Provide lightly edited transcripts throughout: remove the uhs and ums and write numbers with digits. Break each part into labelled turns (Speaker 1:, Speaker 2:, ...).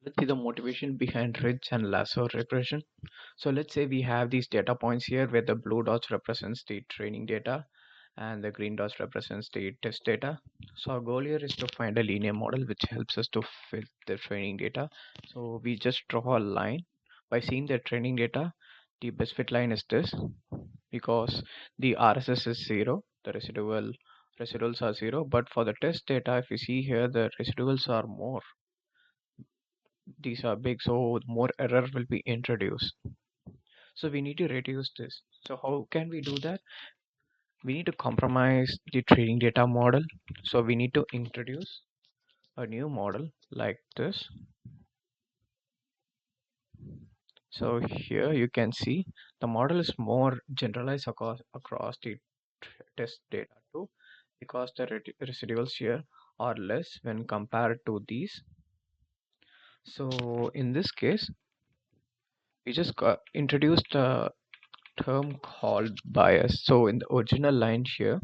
Speaker 1: Let's see the motivation behind ridge and lasso regression. So let's say we have these data points here where the blue dots represents the training data and the green dots represents the test data. So our goal here is to find a linear model which helps us to fit the training data. So we just draw a line by seeing the training data. The best fit line is this because the RSS is zero, the residuals are zero, but for the test data, if you see here, the residuals are more. These are big, so more error will be introduced. So we need to reduce this. So how can we do that? We need to compromise the training data model. So we need to introduce a new model like this. So here you can see the model is more generalized across the test data too, because the residuals here are less when compared to these. So in this case, we just introduced a term called bias. So in the original line here,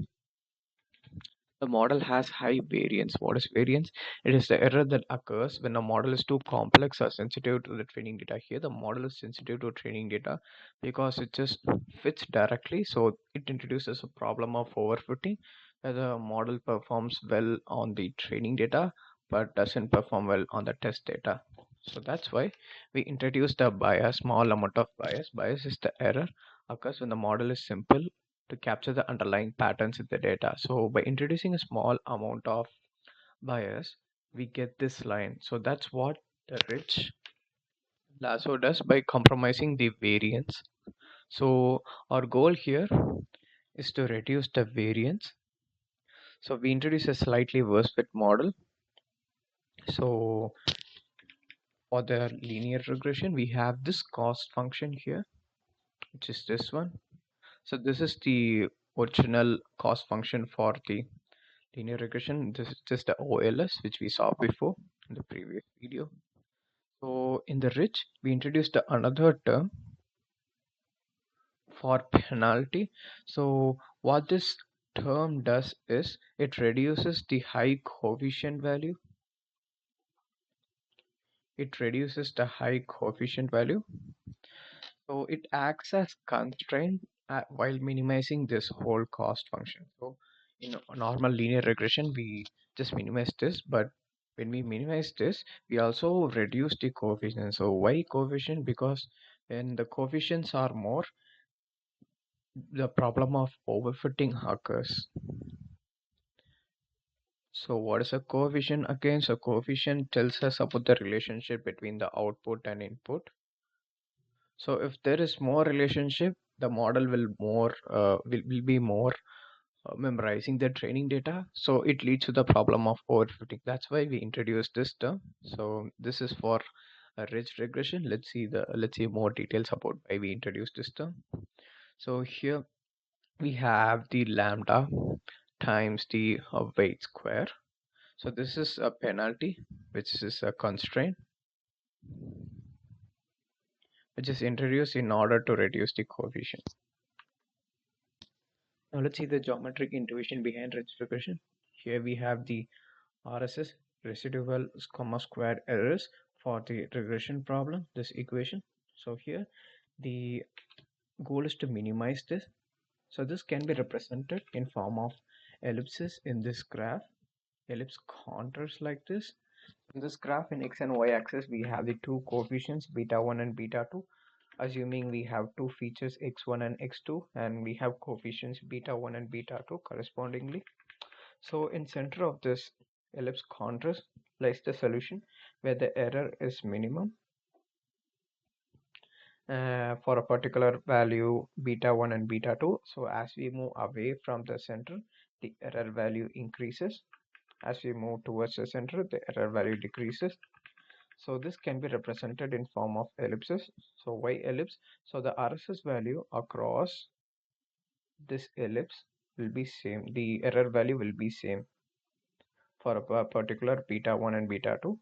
Speaker 1: the model has high variance. What is variance? It is the error that occurs when a model is too complex or sensitive to the training data. Here, the model is sensitive to training data because it just fits directly. So it introduces a problem of overfitting, where the model performs well on the training data but doesn't perform well on the test data. So that's why we introduced a bias, small amount of bias. Bias is the error occurs when the model is simple to capture the underlying patterns in the data. So by introducing a small amount of bias, we get this line. So that's what the rich lasso does by compromising the variance. So our goal here is to reduce the variance. So we introduce a slightly worse fit model. So for the linear regression, we have this cost function here, which is this one. So this is the original cost function for the linear regression. This is just the OLS which we saw before in the previous video. So in the ridge, we introduced another term for penalty. So what this term does is it reduces the high coefficient value. It reduces the high coefficient value. So it acts as constraint while minimizing this whole cost function. So in a normal linear regression, we just minimize this, but when we minimize this, we also reduce the coefficient. So why coefficient? Because when the coefficients are more, the problem of overfitting occurs. So what is a coefficient? Again, so coefficient tells us about the relationship between the output and input. So if there is more relationship, the model will be more memorizing the training data. So it leads to the problem of overfitting. That's why we introduced this term. So this is for a ridge regression. Let's see more details about why we introduced this term. So here we have the lambda times the weight square. So this is a penalty, which is a constraint, which is introduced in order to reduce the coefficient. Now let's see the geometric intuition behind ridge regression. Here we have the RSS, residual comma squared errors, for the regression problem, this equation. So here the goal is to minimize this. So this can be represented in form of ellipses in this graph, ellipse contours like this. In this graph, in x and y axis, we have the two coefficients beta 1 and beta 2, assuming we have two features x1 and x2, and we have coefficients beta 1 and beta 2 correspondingly. So in center of this ellipse contours lies the solution where the error is minimum for a particular value beta 1 and beta 2. So as we move away from the center, the error value increases. As we move towards the center, the error value decreases. So this can be represented in form of ellipses. So why ellipse? So the RSS value across this ellipse will be same. The error value will be same for a particular beta 1 and beta 2.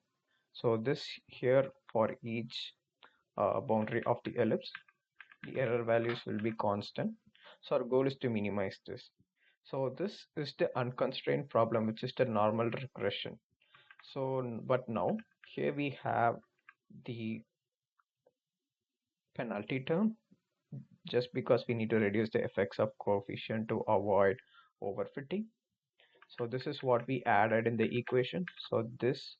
Speaker 1: So this here for each boundary of the ellipse, the error values will be constant. So our goal is to minimize this. So this is the unconstrained problem, which is the normal regression. So but now here we have the penalty term just because we need to reduce the effects of coefficient to avoid overfitting. So this is what we added in the equation. So this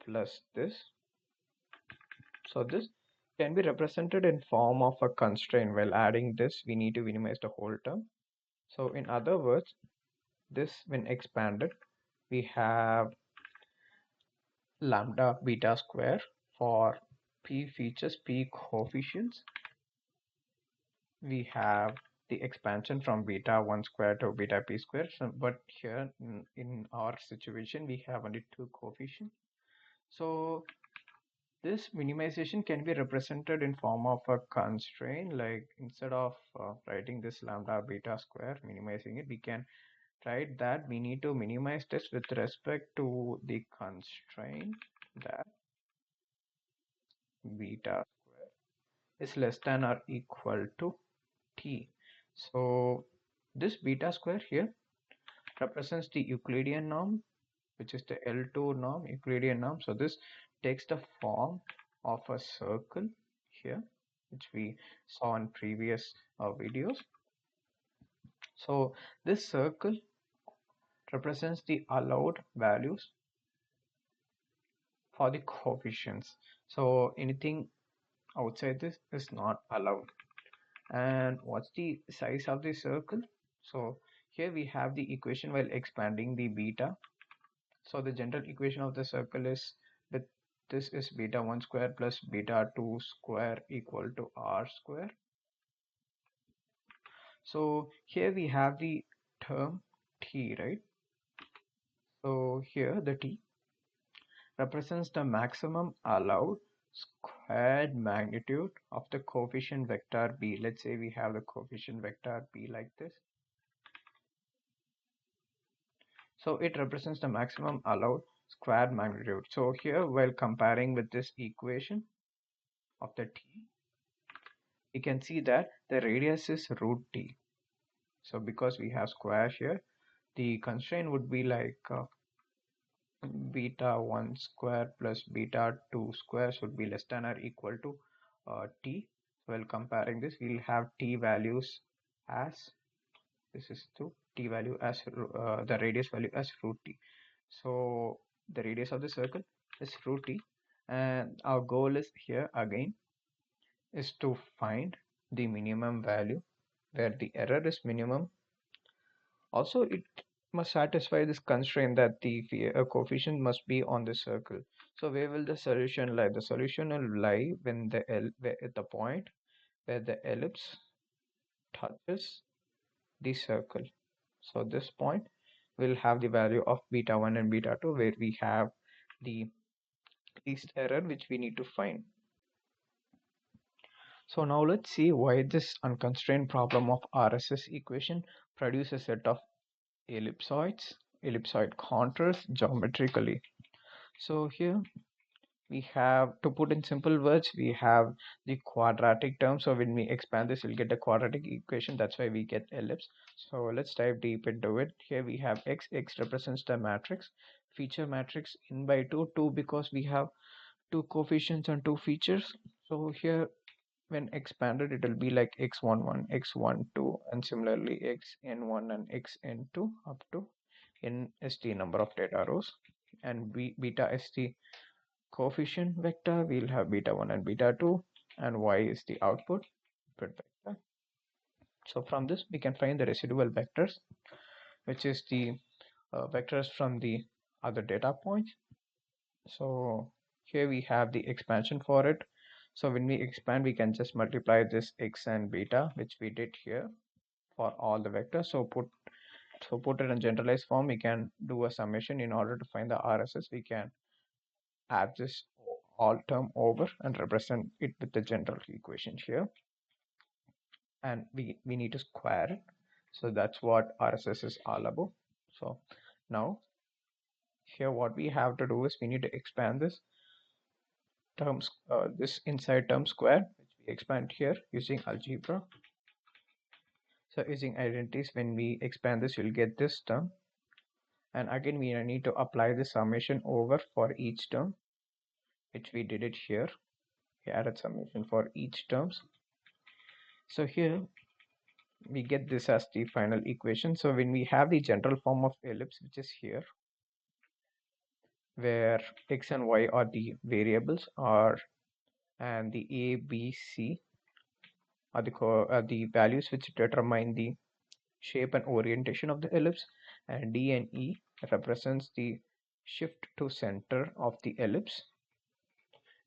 Speaker 1: plus this. So this can be represented in form of a constraint. While adding this, we need to minimize the whole term. So in other words, this when expanded, we have lambda beta square for p features, p coefficients. We have the expansion from beta 1 square to beta p square. So, but here in our situation, we have only two coefficients. So this minimization can be represented in form of a constraint, like instead of writing this lambda beta square, minimizing it, we can write that we need to minimize this with respect to the constraint that beta square is less than or equal to t. So this beta square here represents the Euclidean norm, which is the L2 norm, Euclidean norm. So this takes the form of a circle here, which we saw in previous videos. So this circle represents the allowed values for the coefficients. So anything outside this is not allowed. And what's the size of the circle? So here we have the equation while expanding the beta. So the general equation of the circle is with this is beta 1 square plus beta 2 square equal to r square. So here we have the term t, right? So here the t represents the maximum allowed squared magnitude of the coefficient vector b. Let's say we have the coefficient vector b like this. So it represents the maximum allowed squared magnitude. So here while comparing with this equation of the t, we can see that the radius is root t. So because we have square here, the constraint would be like beta 1 square plus beta 2 square should be less than or equal to t. So while comparing this, we'll have t values as this is to t value as the radius value as root t. So the radius of the circle is root t, and our goal is here again is to find the minimum value where the error is minimum. Also, it must satisfy this constraint that the coefficient must be on the circle. So where will the solution lie? The solution will lie when at the point where the ellipse touches the circle. So this point will have the value of beta 1 and beta 2 where we have the least error which we need to find. So now let's see why this unconstrained problem of RSS equation produces a set of ellipsoid contours geometrically. So here we have, to put in simple words, we have the quadratic term. So when we expand this, we'll get a quadratic equation. That's why we get ellipse. So let's dive deep into it. Here we have x. X represents the matrix, feature matrix n by 2. 2 because we have two coefficients and two features. So here when expanded, it will be like x11, x12, and similarly xn1 and xn2 up to n is the number of data rows, and beta is the coefficient vector. We'll have beta 1 and beta 2, and y is the output vector. So from this we can find the residual vectors, which is the vectors from the other data points. So here we have the expansion for it. So when we expand, we can just multiply this x and beta, which we did here for all the vectors. So put it in generalized form, we can do a summation. In order to find the RSS, we can add this all term over and represent it with the general equation here. And we need to square it. So that's what RSS is all about. So now here what we have to do is we need to expand this terms, this inside term square, which we expand here using algebra. So using identities, when we expand this, you'll get this term. And again, we need to apply the summation over for each term, which we did it here. we added summation for each terms. So here we get this as the final equation. So when we have the general form of ellipse, which is here, where x and y are the variables, are and the a, b, c are the values which determine the shape and orientation of the ellipse, and d and e represents the shift to center of the ellipse,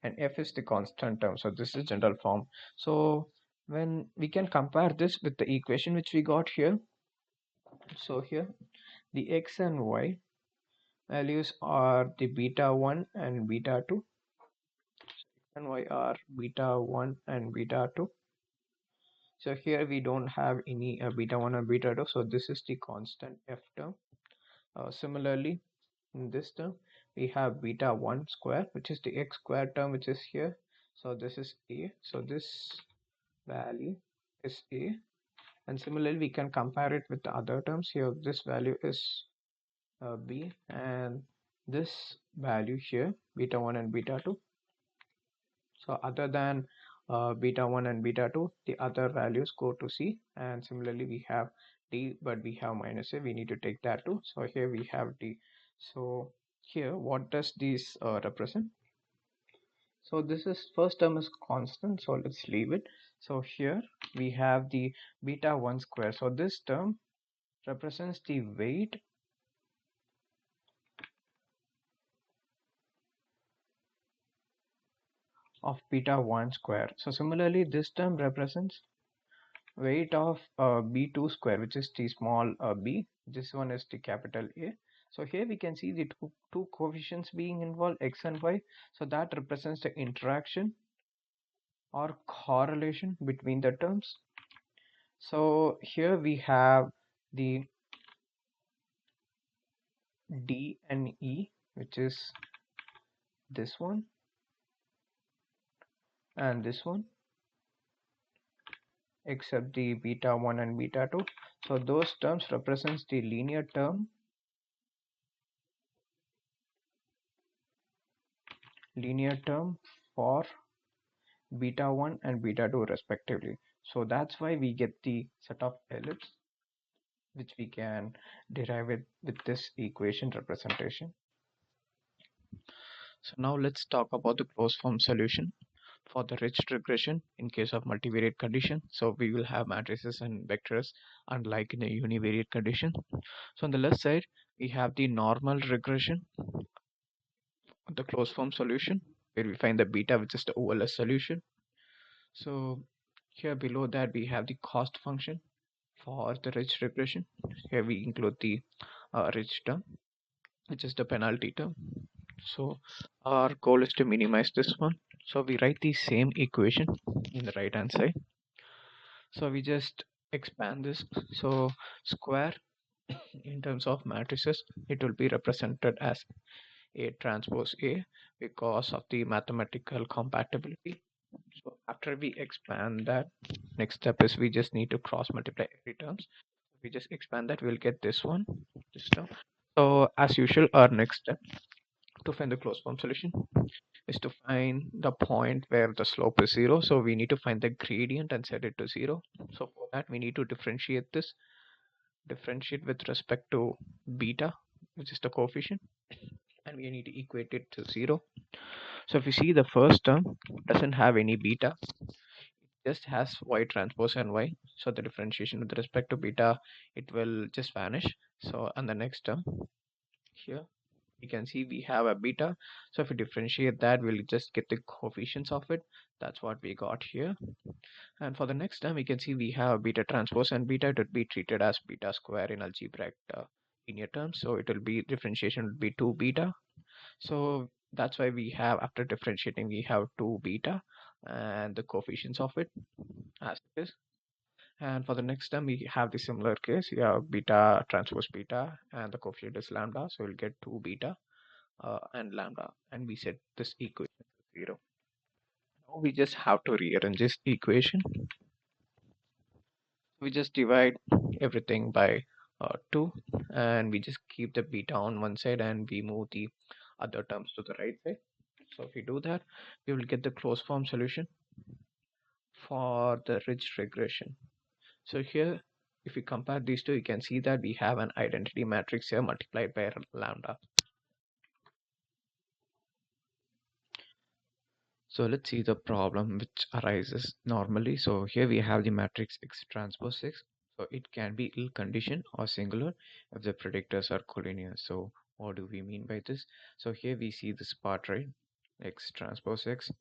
Speaker 1: and f is the constant term. So this is general form. So when we can compare this with the equation which we got here, so here the x and y values are the beta 1 and beta 2, and y are beta 1 and beta 2. So here we don't have any beta 1 and beta 2, so this is the constant f term. Similarly, in this term we have beta 1 square, which is the x square term, which is here. So this is a, so this value is a, and similarly we can compare it with the other terms. Here this value is b, and this value here beta 1 and beta 2. So other than beta 1 and beta 2, the other values go to c, and similarly we have d, but we have minus a, we need to take that too. So here we have d. So here what does this represent? So this is first term is constant, so let's leave it. So here we have the beta 1 square, so this term represents the weight of beta 1 square. So similarly this term represents weight of b2 square, which is the small b. This one is the capital A. So here we can see the two coefficients being involved, x and y. So that represents the interaction or correlation between the terms. So here we have the d and e, which is this one and this one, except the beta 1 and beta 2. So those terms represents the linear term for beta 1 and beta 2 respectively. So that's why we get the set of ellipse which we can derive it with this equation representation. So now let's talk about the closed form solution for the rich regression in case of multivariate condition. So we will have matrices and vectors unlike in a univariate condition. So on the left side we have the normal regression, the closed form solution, where we find the beta, which is the OLS solution. So here below that we have the cost function for the rich regression. Here we include the rich term, which is the penalty term. So our goal is to minimize this one. So we write the same equation in the right hand side. So we just expand this. So square in terms of matrices, it will be represented as A transpose A because of the mathematical compatibility. So after we expand that, next step is we just need to cross multiply every terms. We just expand that, we'll get this one, this term. So as usual, our next step to find the closed form solution is to find the point where the slope is 0. So we need to find the gradient and set it to 0. So for that we need to differentiate with respect to beta, which is the coefficient, and we need to equate it to 0. So if you see, the first term doesn't have any beta, just has y transpose and y. So the differentiation with respect to beta, it will just vanish. So on the next term here you can see we have a beta, so if we differentiate that, we'll just get the coefficients of it. That's what we got here. And for the next term we can see we have beta transpose and beta, it would be treated as beta square in algebraic linear terms, so it will be differentiation would be 2 beta. So that's why we have, after differentiating, we have 2 beta and the coefficients of it as it is. And for the next term we have the similar case. We have beta transpose beta and the coefficient is lambda, so we'll get 2 beta and lambda, and we set this equation to 0. Now we just have to rearrange this equation. We just divide everything by 2, and we just keep the beta on one side and we move the other terms to the right side. So if we do that, we will get the closed form solution for the ridge regression. So here, if we compare these two, you can see that we have an identity matrix here multiplied by lambda. So let's see the problem which arises normally. So here we have the matrix X transpose X. So it can be ill conditioned or singular if the predictors are collinear. So what do we mean by this? So here we see this part, right? X transpose X.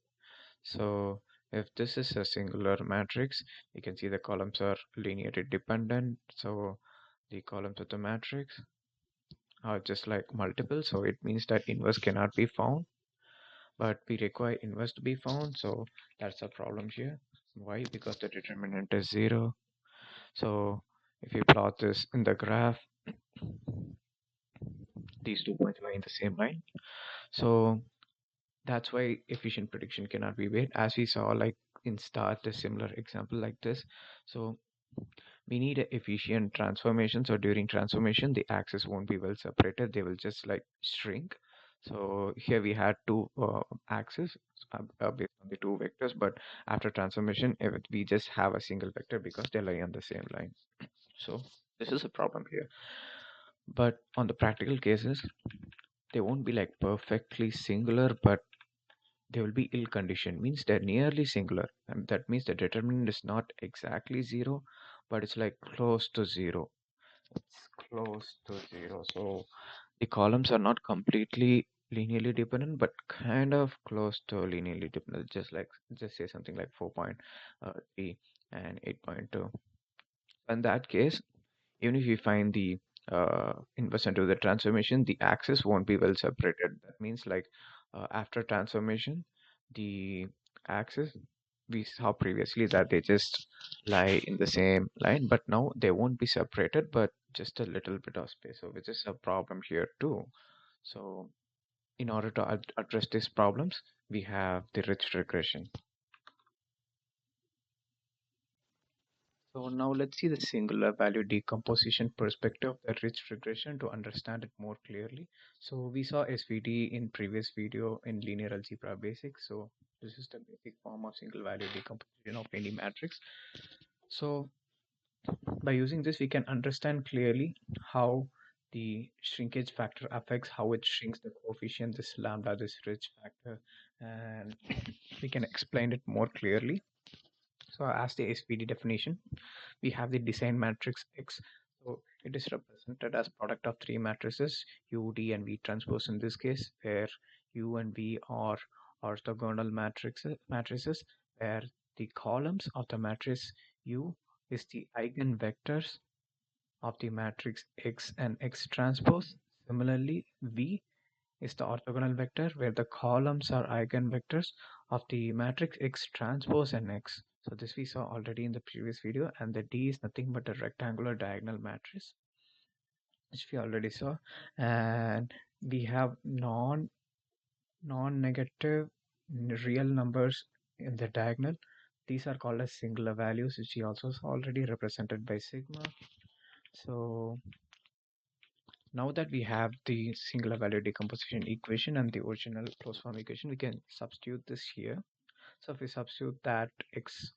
Speaker 1: So if this is a singular matrix, you can see the columns are linearly dependent. So the columns of the matrix are just like multiple. So it means that inverse cannot be found, but we require inverse to be found. So that's a problem here. Why? Because the determinant is 0. So if you plot this in the graph, these 2 points lie in the same line. So that's why efficient prediction cannot be made, as we saw like in start a similar example like this. So we need a efficient transformation. So during transformation, the axes won't be well separated, they will just like shrink. So here we had two axes based on the two vectors, but after transformation we just have a single vector because they lie on the same line. So this is a problem here. But on the practical cases, they won't be like perfectly singular, but they will be ill conditioned, means they're nearly singular, and that means the determinant is not exactly 0, but it's like close to 0. It's close to 0. So the columns are not completely linearly dependent, but kind of close to linearly dependent, just say something like 4.3 and 8.2. In that case, even if you find the inverse into the transformation, the axis won't be well separated. That means like after transformation, the axis, we saw previously that they just lie in the same line, but now they won't be separated, but just a little bit of space. So which is a problem here too. So in order to address these problems, we have the rich regression. So now let's see the singular value decomposition perspective of the rich regression to understand it more clearly. So we saw SVD in previous video in linear algebra basics. So this is the basic form of single value decomposition of any matrix. So by using this, we can understand clearly how the shrinkage factor affects how it shrinks the coefficient, this lambda, this rich factor, and we can explain it more clearly. So as the SVD definition, we have the design matrix X. So it is represented as product of three matrices, U, D, and V transpose in this case, where U and V are orthogonal matrices, where the columns of the matrix U is the eigenvectors of the matrix X and X transpose. Similarly, V is the orthogonal vector where the columns are eigenvectors of the matrix X transpose and X. So this we saw already in the previous video, and the D is nothing but a rectangular diagonal matrix, which we already saw. And we have non-negative real numbers in the diagonal. These are called as singular values, which we also saw already represented by sigma. So now that we have the singular value decomposition equation and the original closed form equation, we can substitute this here. So if we substitute that X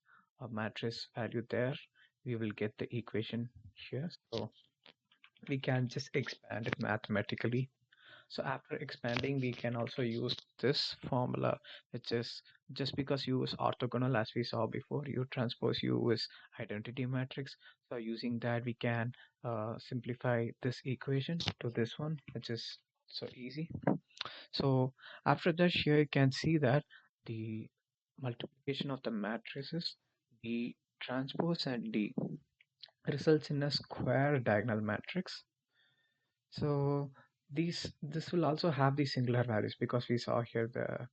Speaker 1: matrix value there, we will get the equation here. So we can just expand it mathematically. So after expanding, we can also use this formula, which is just because U is orthogonal, as we saw before, U transpose U is identity matrix. So using that, we can simplify this equation to this one, which is so easy. So after that, here you can see that the multiplication of the matrices D transpose and D results in a square diagonal matrix. So this will also have the singular values, because we saw here the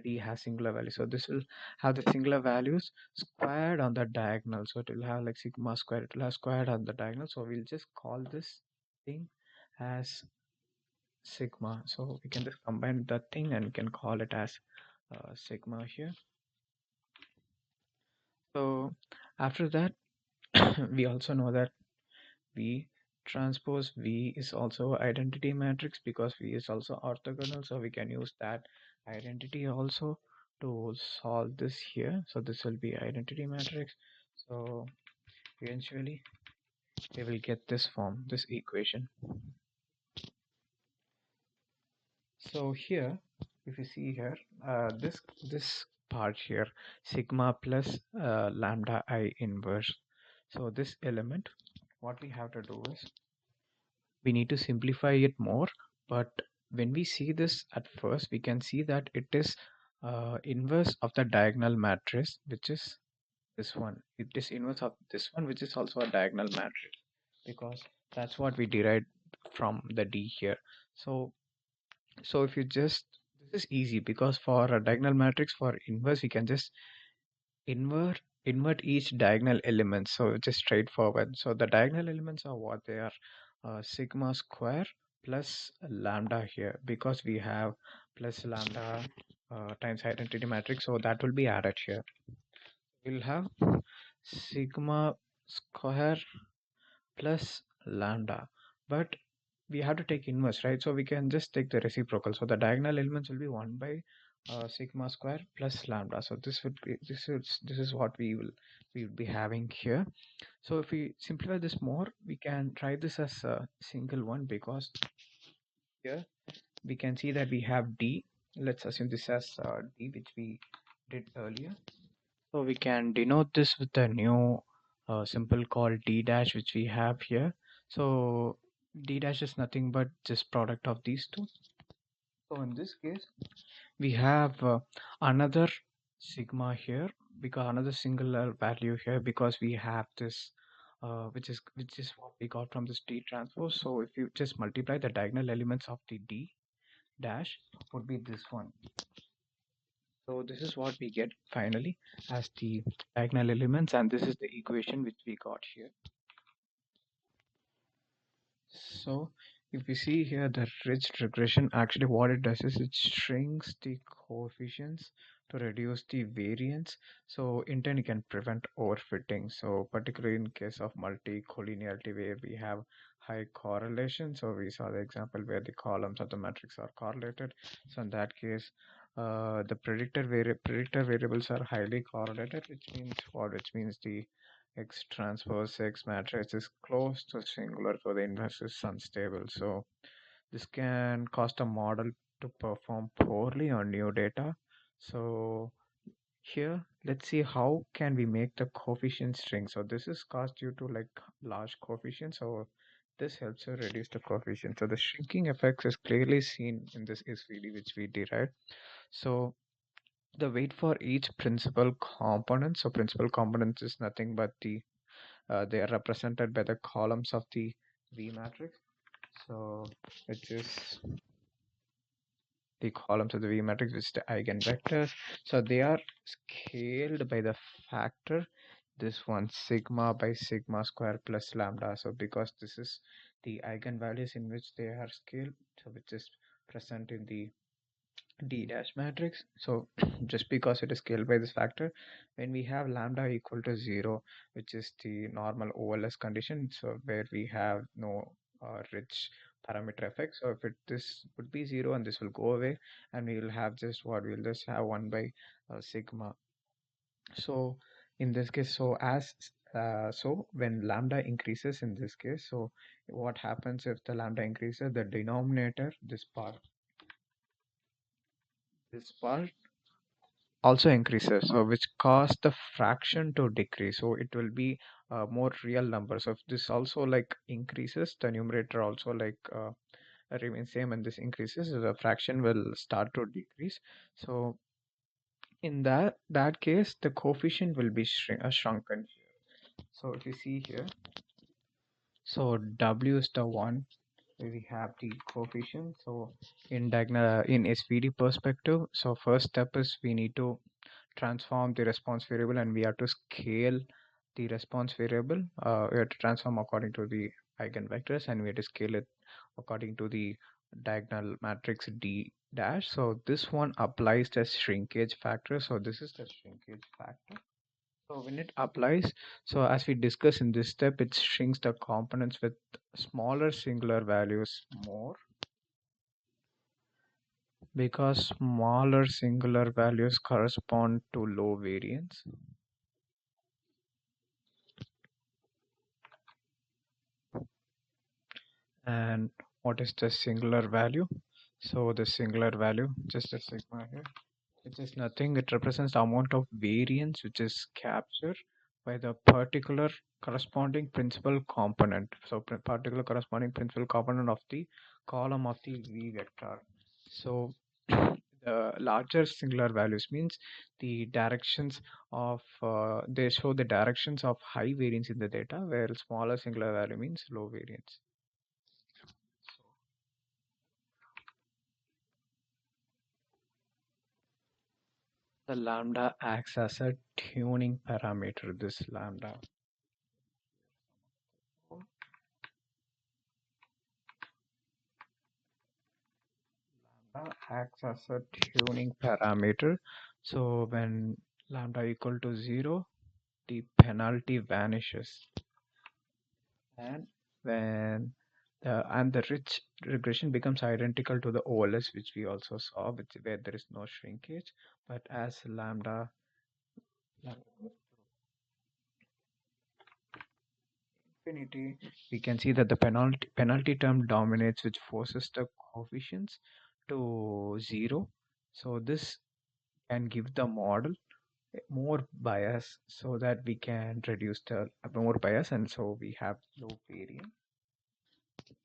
Speaker 1: D has singular values. So this will have the singular values squared on the diagonal. So it will have like sigma squared. It will have squared on the diagonal. So we'll just call this thing as sigma. So we can just combine that thing and we can call it as sigma here. So after that, we also know that V transpose V is also identity matrix because V is also orthogonal, so we can use that identity also to solve this here. So this will be identity matrix. So eventually we will get this form, this equation. So here, if you see here, this part here, sigma plus lambda I inverse. So this element, what we have to do is we need to simplify it more. But when we see this at first, we can see that it is inverse of the diagonal matrix, which is this one. It is inverse of this one, which is also a diagonal matrix, because that's what we derived from the D here. So so if you just, this is easy because for a diagonal matrix for inverse, we can just invert each diagonal element. So it's just straightforward. So the diagonal elements are what they are, sigma square plus lambda here, because we have plus lambda times identity matrix. So that will be added here. We'll have sigma square plus lambda, but we have to take inverse, right? So we can just take the reciprocal. So the diagonal elements will be 1 by sigma square plus lambda. So this would be, this is what we will be having here. So if we simplify this more, we can try this as a single one, because here we can see that we have D. Let's assume this as D, which we did earlier. So we can denote this with a new symbol called D dash, which we have here. So D dash is nothing but just product of these two. So in this case, we have another sigma here, because another singular value here, because we have this which is what we got from this D transpose. So if you just multiply the diagonal elements of the D dash, would be this one. So this is what we get finally as the diagonal elements, and this is the equation which we got here. So if we see here, the ridge regression, actually what it does is it shrinks the coefficients to reduce the variance. So in turn, it can prevent overfitting. So particularly in case of multi-collinearity where we have high correlation. So we saw the example where the columns of the matrix are correlated. So in that case, the predictor variables are highly correlated, which means what? Which means the X transpose X matrix is close to singular, so the inverse is unstable. So this can cause a model to perform poorly on new data. So here, let's see how can we make the coefficient shrink. So this is caused due to like large coefficients. So this helps to reduce the coefficient. So the shrinking effects is clearly seen in this SVD which we derived. So the weight for each principal component. So principal component is nothing but they are represented by the columns of the V matrix. So which is the columns of the V matrix, which is the eigenvectors. So they are scaled by the factor, this one sigma by sigma square plus lambda. So because this is the eigenvalues in which they are scaled, so which is present in the D dash matrix. So just because it is scaled by this factor, when we have lambda equal to 0, which is the normal OLS condition, so where we have no rich parameter effect. So if this would be 0 and this will go away, and we will have just what, we'll just have 1 by sigma. So in this case, so when lambda increases in this case, so what happens if the lambda increases, the denominator, this part also increases, so which cause the fraction to decrease, so it will be more real numbers. So if this also like increases, the numerator also like remains same, and this increases, the fraction will start to decrease. So in that case, the coefficient will be shrunken here. So if you see here, so W is the one where we have the coefficient. So in diagonal in SVD perspective, so first step is we need to transform the response variable, and we have to scale the response variable. We have to transform according to the eigenvectors, and we have to scale it according to the diagonal matrix D dash. So this one applies the shrinkage factor. So this is the shrinkage factor. So when it applies, so as we discuss in this step, it shrinks the components with smaller singular values more Because smaller singular values correspond to low variance. And what is the singular value? So the singular value, just a sigma here, which is nothing. It represents the amount of variance which is captured by the particular corresponding principal component. So particular corresponding principal component of the column of the V vector. So the larger singular values means the directions of they show the directions of high variance in the data, where smaller singular value means low variance. The lambda acts as a tuning parameter. This lambda acts as a tuning parameter. So when lambda equal to 0, the penalty vanishes. And when the rich regression becomes identical to the OLS, which we also saw, where there is no shrinkage. But as lambda goes to infinity, we can see that the penalty term dominates, which forces the coefficients to 0. So this can give the model more bias, so that we can reduce the more bias, and so we have low variance.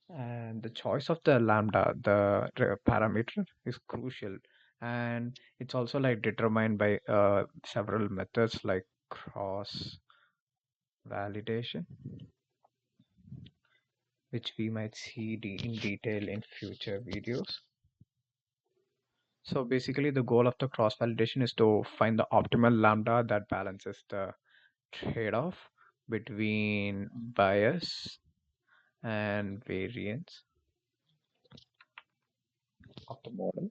Speaker 1: And the choice of the lambda, the parameter, is crucial, and it's also like determined by several methods like cross validation, which we might see in detail in future videos. So basically the goal of the cross validation is to find the optimal lambda that balances the trade-off between bias and variance of the model.